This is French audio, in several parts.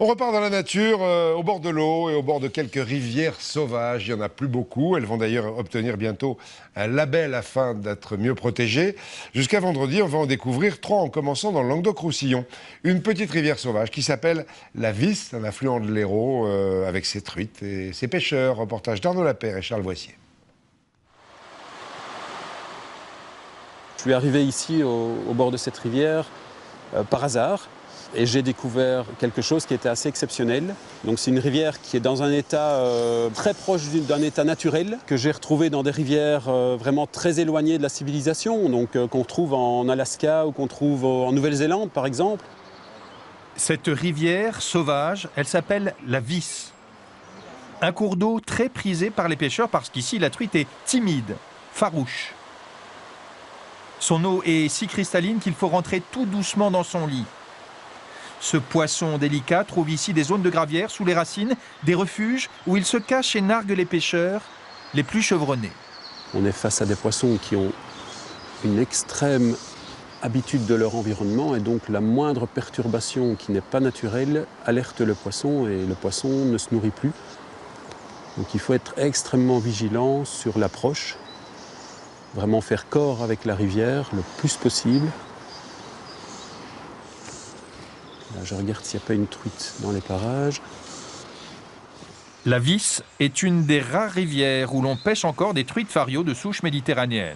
On repart dans la nature, au bord de l'eau et au bord de quelques rivières sauvages. Il n'y en a plus beaucoup. Elles vont d'ailleurs obtenir bientôt un label afin d'être mieux protégées. Jusqu'à vendredi, on va en découvrir 3 en commençant dans le Languedoc-Roussillon. Une petite rivière sauvage qui s'appelle la Visse, un affluent de l'Hérault avec ses truites et ses pêcheurs. Reportage d'Arnaud Lapère et Charles Voissier. Je suis arrivé ici au bord de cette rivière par hasard et j'ai découvert quelque chose qui était assez exceptionnel. Donc c'est une rivière qui est dans un état très proche d'un état naturel que j'ai retrouvé dans des rivières vraiment très éloignées de la civilisation, donc qu'on trouve en Alaska ou qu'on trouve en Nouvelle-Zélande par exemple. Cette rivière sauvage, elle s'appelle la Visse. Un cours d'eau très prisé par les pêcheurs parce qu'ici la truite est timide, farouche. Son eau est si cristalline qu'il faut rentrer tout doucement dans son lit. Ce poisson délicat trouve ici des zones de gravière sous les racines, des refuges où il se cache et nargue les pêcheurs les plus chevronnés. On est face à des poissons qui ont une extrême habitude de leur environnement et donc la moindre perturbation qui n'est pas naturelle alerte le poisson et le poisson ne se nourrit plus. Donc il faut être extrêmement vigilant sur l'approche, vraiment faire corps avec la rivière le plus possible. Là, je regarde s'il n'y a pas une truite dans les parages. La Visse est une des rares rivières où l'on pêche encore des truites fario de souche méditerranéenne.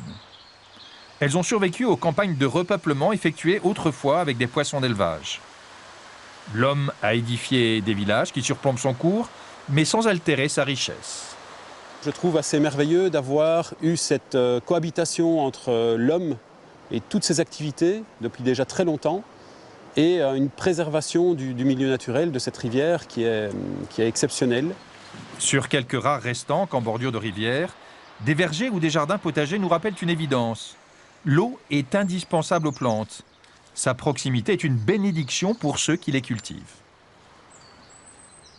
Elles ont survécu aux campagnes de repeuplement effectuées autrefois avec des poissons d'élevage. L'homme a édifié des villages qui surplombent son cours, mais sans altérer sa richesse. Je trouve assez merveilleux d'avoir eu cette cohabitation entre l'homme et toutes ses activités depuis déjà très longtemps et une préservation du milieu naturel de cette rivière qui est exceptionnelle. Sur quelques rares restants qu'en bordure de rivière, des vergers ou des jardins potagers nous rappellent une évidence. L'eau est indispensable aux plantes. Sa proximité est une bénédiction pour ceux qui les cultivent.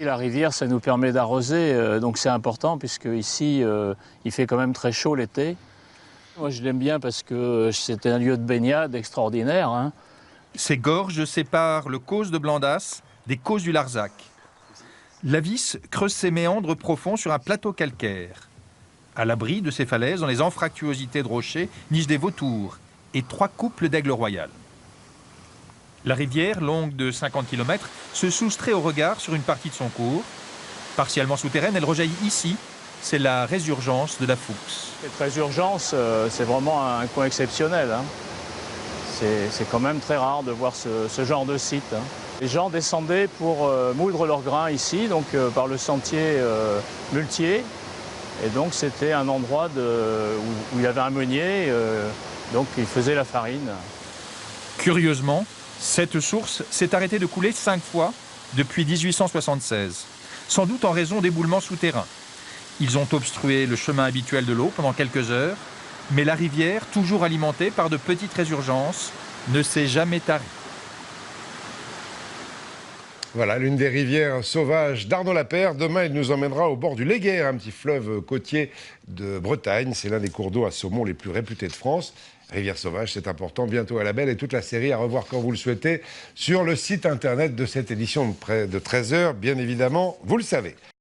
La rivière, ça nous permet d'arroser, donc c'est important puisque ici, il fait quand même très chaud l'été. Moi, je l'aime bien parce que c'est un lieu de baignade extraordinaire, hein. Ces gorges séparent le Causse de Blandas des Causses du Larzac. La Visse creuse ses méandres profonds sur un plateau calcaire. À l'abri de ces falaises, dans les anfractuosités de rochers, nichent des vautours et 3 couples d'aigles royales. La rivière, longue de 50 km, se soustrait au regard sur une partie de son cours. Partiellement souterraine, elle rejaillit ici. C'est la résurgence de la Fuchs. Cette résurgence, c'est vraiment un coin exceptionnel, hein. C'est quand même très rare de voir ce genre de site, hein. Les gens descendaient pour moudre leurs grains ici, donc par le sentier muletier. Et donc c'était un endroit où il y avait un meunier, donc il faisait la farine. Curieusement, cette source s'est arrêtée de couler 5 fois depuis 1876, sans doute en raison d'éboulements souterrains. Ils ont obstrué le chemin habituel de l'eau pendant quelques heures, mais la rivière, toujours alimentée par de petites résurgences, ne s'est jamais tarie. Voilà, l'une des rivières sauvages d'Arnaud Lapère. Demain, il nous emmènera au bord du Léguerre, un petit fleuve côtier de Bretagne. C'est l'un des cours d'eau à saumon les plus réputés de France. Rivière sauvage, c'est important. Bientôt à la belle et toute la série à revoir quand vous le souhaitez sur le site internet de cette édition de 13h. Bien évidemment, vous le savez.